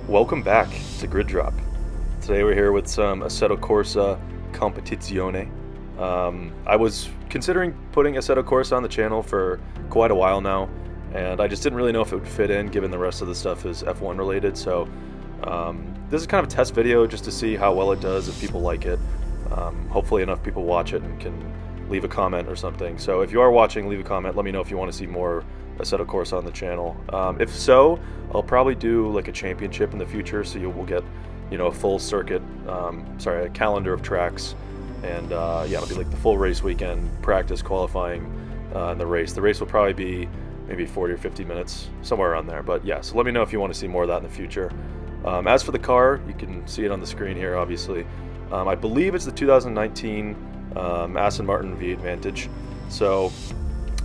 Welcome back to Grid Drop. Today we're here with some Assetto Corsa Competizione. I was considering putting Assetto Corsa on the channel for quite a while now, and I just didn't really know if it would fit in given the rest of the stuff is F1 related, so this is kind of a test video just to see how well it does, if people like it. Hopefully enough people watch it and can leave a comment or something. So if you are watching, leave a comment, let me know if you want to see more Assetto Corsa on the channel. If so, I'll probably do like a championship in the future, so you will get, a full circuit, a calendar of tracks, and it'll be like the full race weekend, practice, qualifying, and the race. The race will probably be maybe 40 or 50 minutes, somewhere around there. But yeah, so let me know if you want to see more of that in the future. As for the car, you can see it on the screen here, obviously. I believe it's the 2019 Aston Martin V8 Vantage. So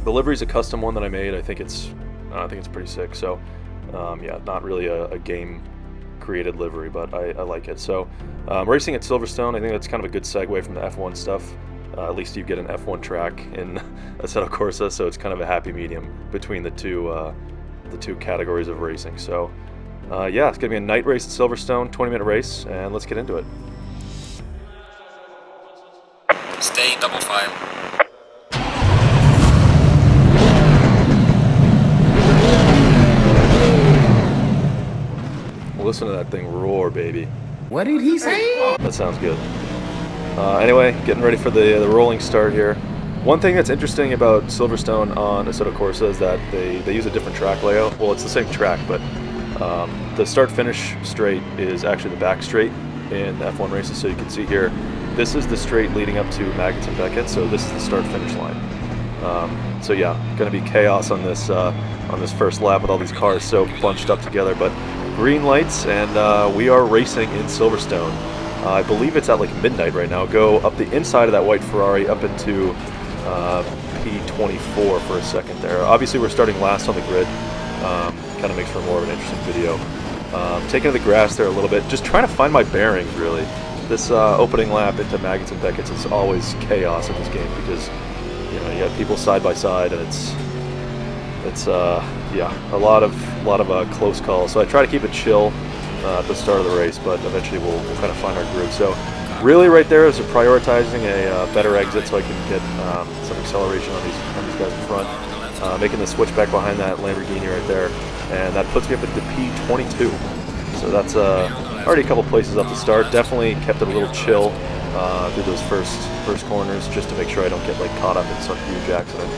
the livery is a custom one that I made. I think it's pretty sick. So not really a game created livery, but I like it. So racing at Silverstone, I think that's kind of a good segue from the F1 stuff. At least you get an F1 track in Assetto Corsa, so it's kind of a happy medium between the two categories of racing. So it's gonna be a night race at Silverstone, 20-minute race, and let's get into it. Stay double file. Listen to that thing roar, baby. What did he say? That sounds good. Anyway, getting ready for the rolling start here. One thing that's interesting about Silverstone on Assetto Corsa is that they use a different track layout. Well, it's the same track, but the start-finish straight is actually the back straight in F1 races. So you can see here, this is the straight leading up to Maggots and Beckett, so this is the start-finish line. Going to be chaos on this first lap with all these cars so bunched up together, but green lights, and we are racing in Silverstone. I believe it's at like midnight right now. Go up the inside of that white Ferrari up into P24 for a second there. Obviously we're starting last on the grid. Kind of makes for more of an interesting video. Taking to the grass there a little bit, just trying to find my bearings really. This opening lap into Maggots and Beckett's is always chaos in this game because you got people side by side, and it's a lot of close calls. So I try to keep it chill at the start of the race, but eventually we'll kind of find our groove. So really right there is prioritizing a better exit so I can get some acceleration on these guys in front. Making the switchback behind that Lamborghini right there, and that puts me up into P22. So that's already a couple places up the start. Definitely kept it a little chill through those first corners, just to make sure I don't get like caught up in some huge accident.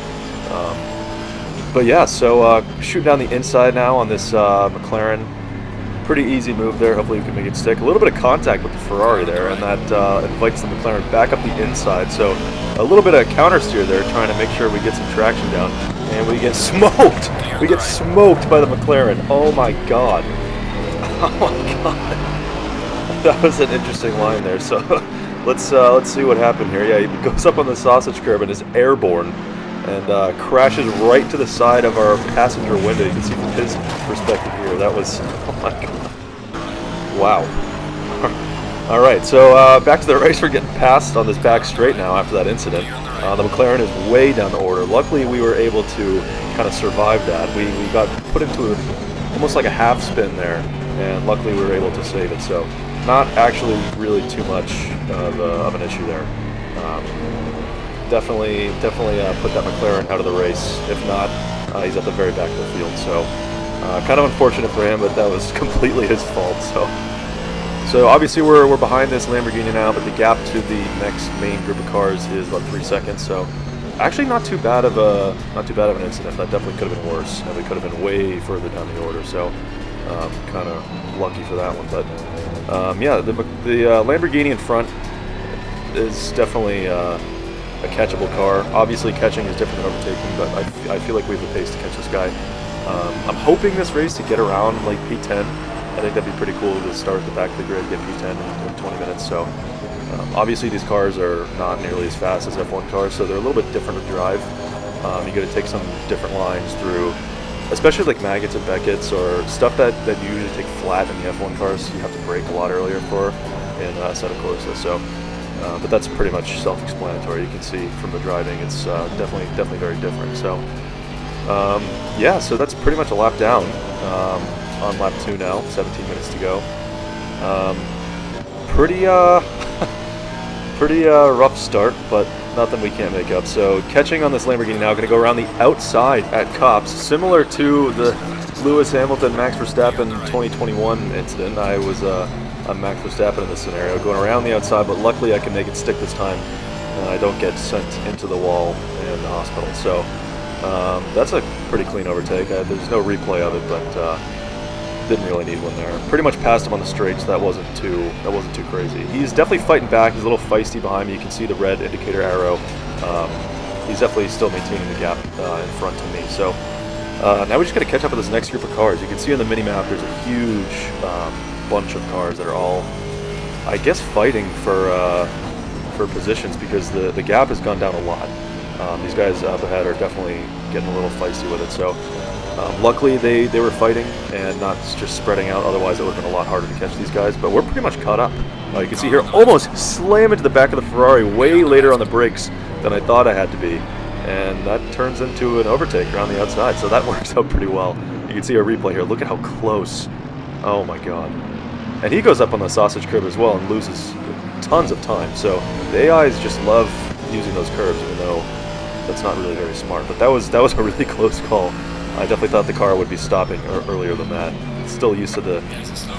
Shooting down the inside now on this McLaren. Pretty easy move there. Hopefully we can make it stick. A little bit of contact with the Ferrari there, and that invites the McLaren back up the inside. So a little bit of counter steer there, trying to make sure we get some traction down. And we get smoked. We get smoked by the McLaren. Oh my god. Oh my god. That was an interesting line there. So let's see what happened here. Yeah, he goes up on the sausage curb and is airborne, and crashes right to the side of our passenger window. You can see from his perspective here. That was, oh my god. Wow. Alright, so back to the race. We're getting passed on this back straight now after that incident. The McLaren is way down the order. Luckily, we were able to kind of survive that. We got put into almost like a half spin there, and luckily we were able to save it. So not actually really too much of an issue there. Definitely put that McLaren out of the race. If not, he's at the very back of the field. So kind of unfortunate for him, but that was completely his fault. So obviously we're behind this Lamborghini now, but the gap to the next main group of cars is about 3 seconds. So actually not too bad of an incident. That definitely could have been worse, and we could have been way further down the order. So kind of lucky for that one. But the Lamborghini in front is definitely a catchable car. Obviously catching is different than overtaking, but I feel like we have the pace to catch this guy. I'm hoping this race to get around like P10. I think that'd be pretty cool to start at the back of the grid, get P10 in 20 minutes. So obviously these cars are not nearly as fast as F1 cars, so they're a little bit different to drive. You got to take some different lines through, especially like Maggots and Beckett's or stuff that you usually take flat in the F1 cars. You have to brake a lot earlier for in Assetto Corsa. So but that's pretty much self-explanatory. You can see from the driving, it's definitely very different. So so that's pretty much a lap down. on lap 2 now, 17 minutes to go. Pretty pretty rough start, but nothing we can't make up. So catching on this Lamborghini now, going to go around the outside at Copse, similar to the Lewis Hamilton Max Verstappen 2021 incident. I was I'm Max Verstappen in this scenario, going around the outside, but luckily I can make it stick this time, and I don't get sent into the wall and the hospital. So that's a pretty clean overtake. There's no replay of it, but didn't really need one there. Pretty much passed him on the straights. That wasn't too crazy. He's definitely fighting back. He's a little feisty behind me. You can see the red indicator arrow. He's definitely still maintaining the gap in front of me. So now we just got to catch up with this next group of cars. You can see on the mini-map there's a huge bunch of cars that are all, I guess, fighting for positions because the gap has gone down a lot. These guys up ahead are definitely getting a little feisty with it. So luckily they were fighting and not just spreading out. Otherwise it would have been a lot harder to catch these guys. But we're pretty much caught up. You can see here, almost slam into the back of the Ferrari way later on the brakes than I thought I had to be. And that turns into an overtake around the outside. So that works out pretty well. You can see a replay here. Look at how close. Oh my god. And he goes up on the sausage curb as well and loses tons of time. So the AIs just love using those curbs, even though that's not really very smart. But that was a really close call. I definitely thought the car would be stopping earlier than that. Still used to the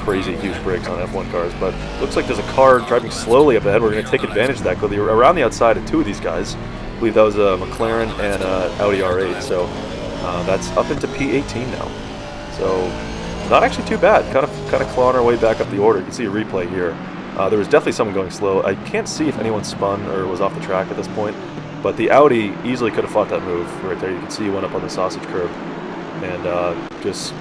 crazy huge brakes on F1 cars, but looks like there's a car driving slowly up ahead. We're going to take advantage of that, go around the outside of two of these guys. I believe that was a McLaren and a Audi R8, so that's up into P18 now. So not actually too bad. Kind of clawing our way back up the order. You can see a replay here. There was definitely someone going slow. I can't see if anyone spun or was off the track at this point, but the Audi easily could have fought that move right there. You can see he went up on the sausage curb and just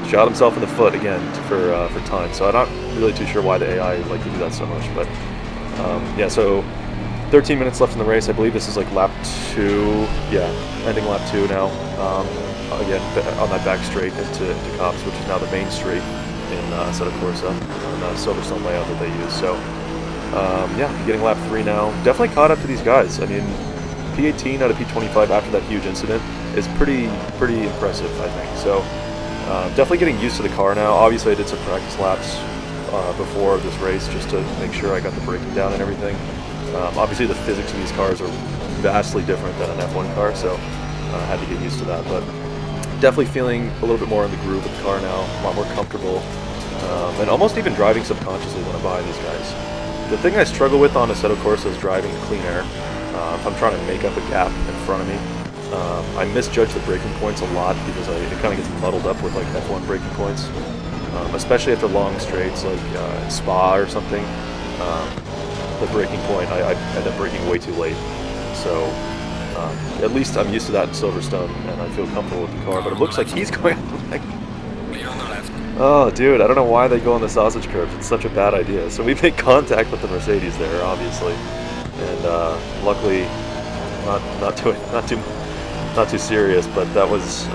shot himself in the foot again for time. So I'm not really too sure why the AI like to do that so much, but yeah. So 13 minutes left in the race. I believe this is like lap 2. Yeah, ending lap 2 now. Again, on that back straight into Copse, which is now the main straight in Assetto Corsa on the Silverstone layout that they use. So yeah, getting lap 3 now. Definitely caught up to these guys. I mean, P18 out of P25 after that huge incident is pretty impressive, I think. So definitely getting used to the car now. Obviously I did some practice laps before this race just to make sure I got the braking down and everything. Obviously the physics of these cars are vastly different than an F1 car, so I had to get used to that. But definitely feeling a little bit more in the groove with the car now, a lot more comfortable, and almost even driving subconsciously when I'm behind these guys. The thing I struggle with on Assetto Corsa is driving clean air. If I'm trying to make up a gap in front of me, I misjudge the braking points a lot because it kind of gets muddled up with like F1 braking points, especially after long straights like Spa or something. The braking point, I end up braking way too late. So at least I'm used to that in Silverstone, and I feel comfortable with the car. But it looks like he's going like, oh, dude, I don't know why they go on the sausage curve. It's such a bad idea. So we made contact with the Mercedes there, obviously, and luckily, not too serious. But that was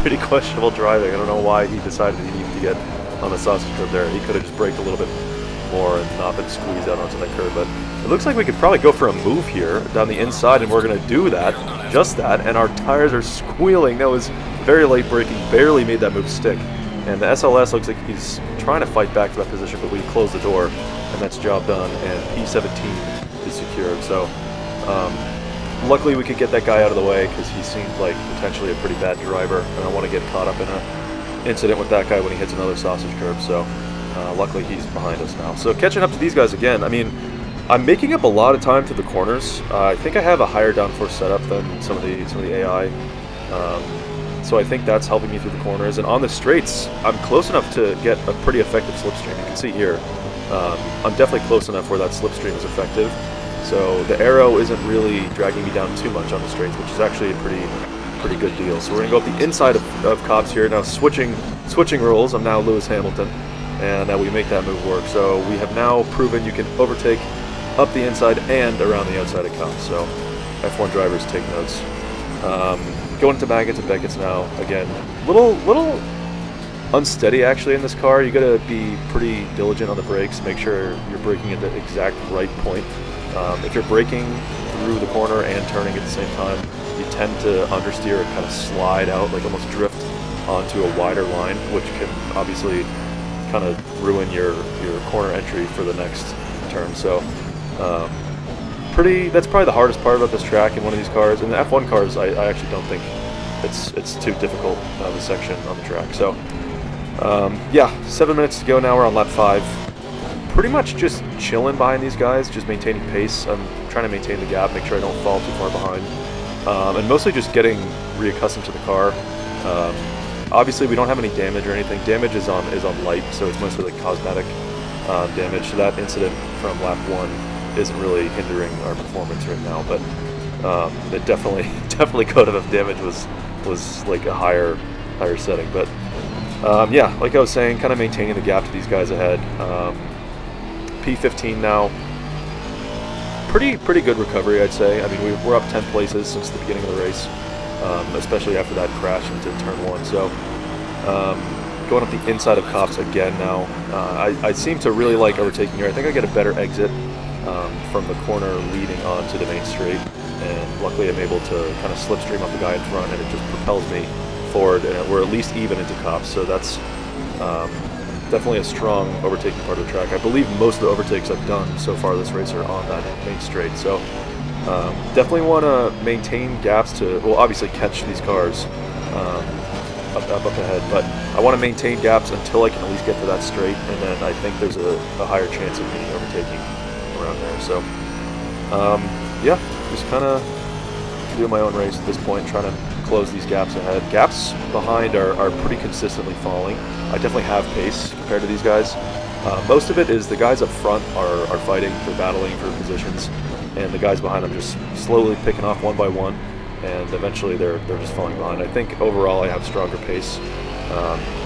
pretty questionable driving. I don't know why he decided he needed to get on the sausage curve there. He could have just braked a little bit more and not been squeezed out onto that curve. But it looks like we could probably go for a move here down the inside, and we're going to do that, just that, and our tires are squealing. That was very late braking, barely made that move stick. And the SLS looks like he's trying to fight back to that position, but we closed the door, and that's job done, and P17 is secured. So luckily we could get that guy out of the way because he seemed like potentially a pretty bad driver, and I want to get caught up in an incident with that guy when he hits another sausage curb. So luckily he's behind us now. So catching up to these guys again. I mean, I'm making up a lot of time through the corners. I think I have a higher downforce setup than some of the AI. So I think that's helping me through the corners. And on the straights, I'm close enough to get a pretty effective slipstream. You can see here, I'm definitely close enough where that slipstream is effective. So the arrow isn't really dragging me down too much on the straights, which is actually a pretty good deal. So we're gonna go up the inside of Copse here. Now switching roles, I'm now Lewis Hamilton, and we make that move work. So we have now proven you can overtake up the inside and around the outside of Copse. So F1 drivers take notes. Going into Maggots and Beckett's now. Again, little unsteady actually in this car. You gotta be pretty diligent on the brakes. Make sure you're braking at the exact right point. If you're braking through the corner and turning at the same time, you tend to understeer and kind of slide out, like almost drift onto a wider line, which can obviously kind of ruin your corner entry for the next turn. So that's probably the hardest part about this track in one of these cars. In the F1 cars, I actually don't think it's too difficult of a section on the track. So yeah, 7 minutes to go now. We're on lap 5. Pretty much just chilling behind these guys, just maintaining pace. I'm trying to maintain the gap, make sure I don't fall too far behind, and mostly just getting reaccustomed to the car. Obviously, we don't have any damage or anything. Damage is on light, so it's mostly like cosmetic damage. So that incident from lap 1 isn't really hindering our performance right now, but it definitely could have if damage was like a higher setting. But yeah, like I was saying, kind of maintaining the gap to these guys ahead. P15 now. Pretty good recovery, I'd say. I mean, we're up 10 places since the beginning of the race, especially after that crash into turn 1. So going up the inside of Copse again now. I seem to really like overtaking here. I think I get a better exit from the corner leading onto the main straight, and luckily I'm able to kind of slipstream off the guy in front, and it just propels me forward, and we're at least even into Copse. So that's definitely a strong overtaking part of the track. I believe most of the overtakes I've done so far this race are on that main straight. So definitely want to maintain gaps to, well, obviously catch these cars up ahead, but I want to maintain gaps until I can at least get to that straight, and then I think there's a higher chance of me overtaking around there. So yeah, just kind of doing my own race at this point, trying to close these gaps ahead. Gaps behind are pretty consistently falling. I definitely have pace compared to these guys. Most of it is the guys up front are fighting, they're battling for positions, and the guys behind them just slowly picking off one by one, and eventually they're just falling behind. I think overall I have stronger pace.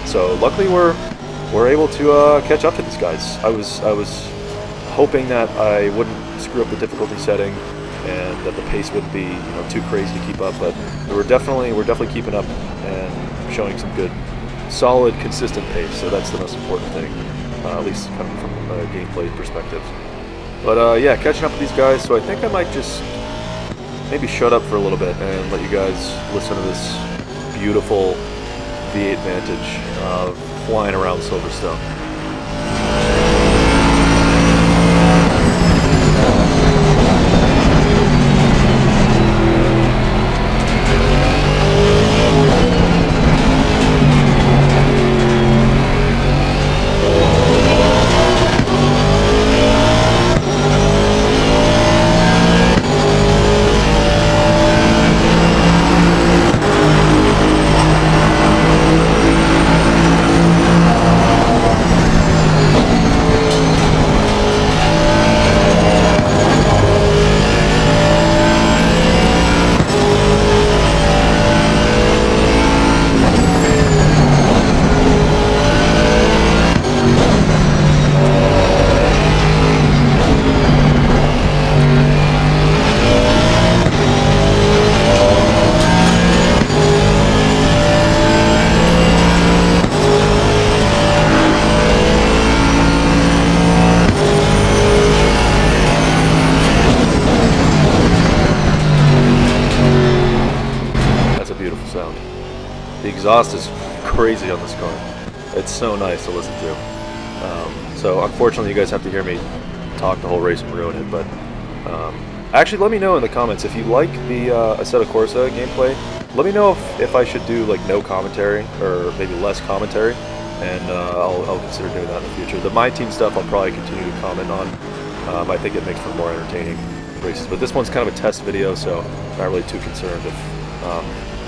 So luckily we're able to catch up to these guys. I was hoping that I wouldn't screw up the difficulty setting and that the pace wouldn't be too crazy to keep up, but we're definitely keeping up and showing some good, solid, consistent pace. So that's the most important thing, at least coming from a gameplay perspective. But yeah, catching up with these guys. So I think I might just maybe shut up for a little bit and let you guys listen to this beautiful V8 Vantage of flying around Silverstone. The exhaust is crazy on this car. It's so nice to listen to. So unfortunately you guys have to hear me talk the whole race and ruin it, but actually let me know in the comments if you like the Assetto Corsa gameplay. Let me know if I should do like no commentary or maybe less commentary, and I'll consider doing that in the future. The My Team stuff I'll probably continue to comment on. I think it makes for more entertaining races, but this one's kind of a test video, so I'm not really too concerned if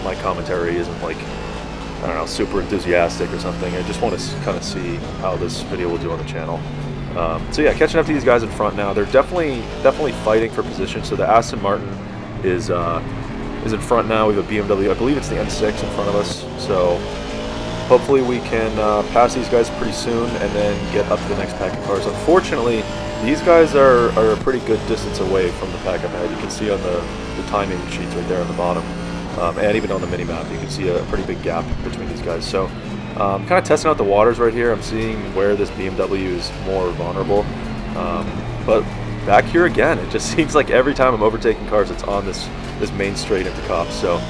my commentary isn't like, I don't know, super enthusiastic or something. I just want to kind of see how this video will do on the channel. So yeah, catching up to these guys in front now. They're definitely fighting for position. So the Aston Martin is in front now. We have a BMW. I believe it's the M6 in front of us. So hopefully we can pass these guys pretty soon and then get up to the next pack of cars. Unfortunately, these guys are a pretty good distance away from the pack up ahead. You can see on the timing sheets right there on the bottom. And even on the mini-map, you can see a pretty big gap between these guys. So kind of testing out the waters right here. I'm seeing where this BMW is more vulnerable. But back here again, it just seems like every time I'm overtaking cars, it's on this main straight into Copse. So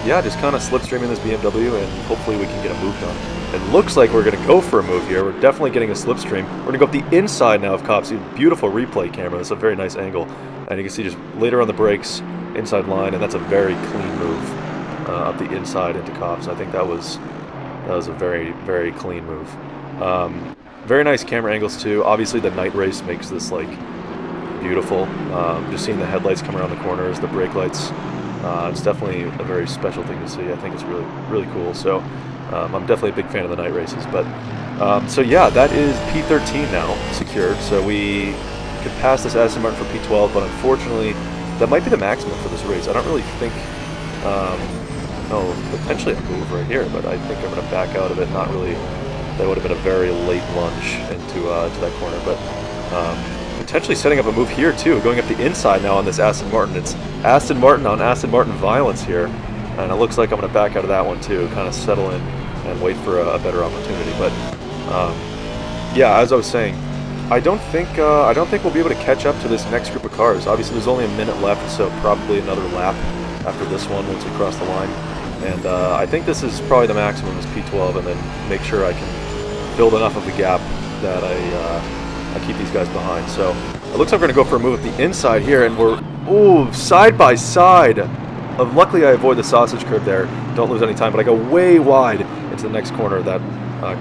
yeah, just kind of slipstreaming this BMW, and hopefully we can get a move done. It looks like we're going to go for a move here. We're definitely getting a slipstream. We're going to go up the inside now of Cops. Beautiful replay camera. That's a very nice angle. And you can see just later on the brakes, inside line, and that's a very clean move up the inside into Cops. I think that was a very, very clean move. Very nice camera angles too. Obviously the night race makes this like beautiful. Just seeing the headlights come around the corners, the brake lights. It's definitely a very special thing to see. I think it's really, really cool. So I'm definitely a big fan of the night races. But so yeah, that is P13 now secured. So we could pass this Aston Martin for P12, but unfortunately, that might be the maximum for this race. I don't really think. Potentially a move right here, but I think I'm going to back out of it. Not really. That would have been a very late lunge into to that corner, but potentially setting up a move here too, going up the inside now on this Aston Martin. It's Aston Martin on Aston Martin violence here, and it looks like I'm going to back out of that one too, kind of settle in and wait for a better opportunity. But yeah, as I was saying, I don't think we'll be able to catch up to this next group of cars. Obviously, there's only a minute left, so probably another lap after this one once we cross the line. And I think this is probably the maximum is P12, and then make sure I can build enough of a gap that I keep these guys behind. So it looks like we're going to go for a move at the inside here, and we're side by side. Luckily, I avoid the sausage curve there. Don't lose any time, but I go way wide into the next corner, that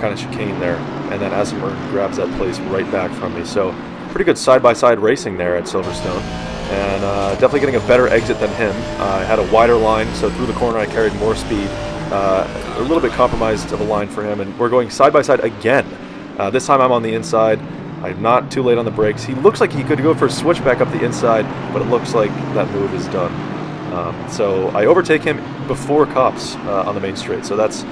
kind of chicane there, and then Aston Martin grabs that place right back from me. So pretty good side-by-side racing there at Silverstone. And definitely getting a better exit than him. I had a wider line, so through the corner I carried more speed. A little bit compromised of a line for him, and we're going side by side again. This time I'm on the inside. I'm not too late on the brakes. He looks like he could go for a switch back up the inside, but it looks like that move is done. So I overtake him before Cops on the main straight, so that's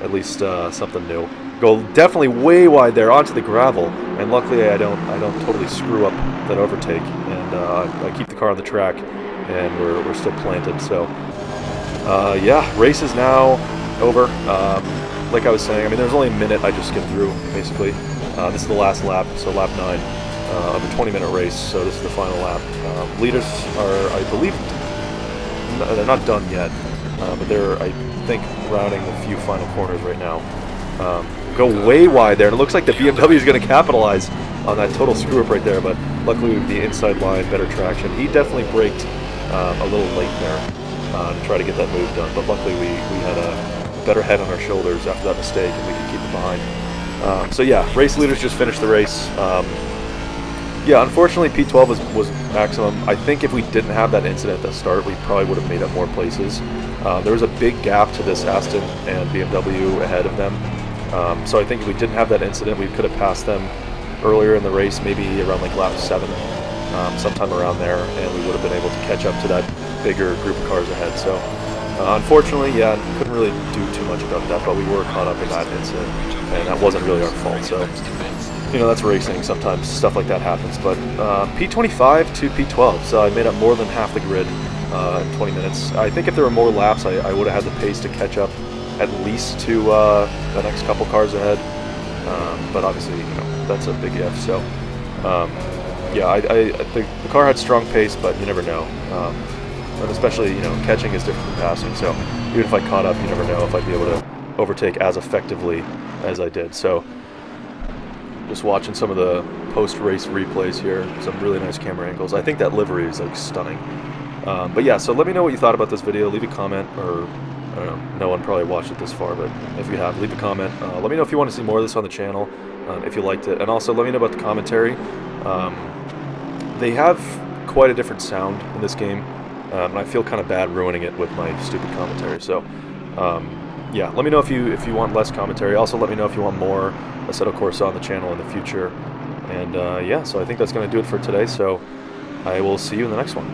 at least something new. Go definitely way wide there onto the gravel, and luckily I don't totally screw up that overtake, and I keep the car on the track, and we're still planted. So yeah, race is now over. Like I was saying, I mean, there's only a minute I just skipped through basically. This is the last lap, so lap 9 of a 20-minute race. So this is the final lap. Leaders are, I believe, they're not done yet, but they're, I think, rounding a few final corners right now. Go way wide there, and it looks like the BMW is going to capitalize on that total screw-up right there, but luckily with the inside line, better traction. He definitely braked a little late there to try to get that move done, but luckily we had a better head on our shoulders after that mistake, and we could keep it behind. So yeah, race leaders just finished the race. Yeah, unfortunately P12 was maximum. I think if we didn't have that incident at the start, we probably would have made up more places. There was a big gap to this Aston and BMW ahead of them. So I think if we didn't have that incident, we could have passed them earlier in the race, maybe around like lap 7, sometime around there, and we would have been able to catch up to that bigger group of cars ahead. So unfortunately, yeah, couldn't really do too much about that, but we were caught up in that incident, and that wasn't really our fault. So, you know, that's racing. Sometimes stuff like that happens. But P25 to P12, so I made up more than half the grid in 20 minutes. I think if there were more laps, I would have had the pace to catch up at least to the next couple cars ahead. But obviously, you know, that's a big if. So, yeah, I think the car had strong pace, but you never know. And especially, you know, catching is different from passing. So even if I caught up, you never know if I'd be able to overtake as effectively as I did. So just watching some of the post-race replays here, some really nice camera angles. I think that livery is like stunning. But yeah, so let me know what you thought about this video. Leave a comment, or I don't know, no one probably watched it this far, but if you have, leave a comment. Let me know if you want to see more of this on the channel, if you liked it. And also let me know about the commentary. They have quite a different sound in this game, and I feel kind of bad ruining it with my stupid commentary. So yeah, let me know if you want less commentary. Also let me know if you want more Assetto Corsa on the channel in the future. And yeah, so I think that's going to do it for today, so I will see you in the next one.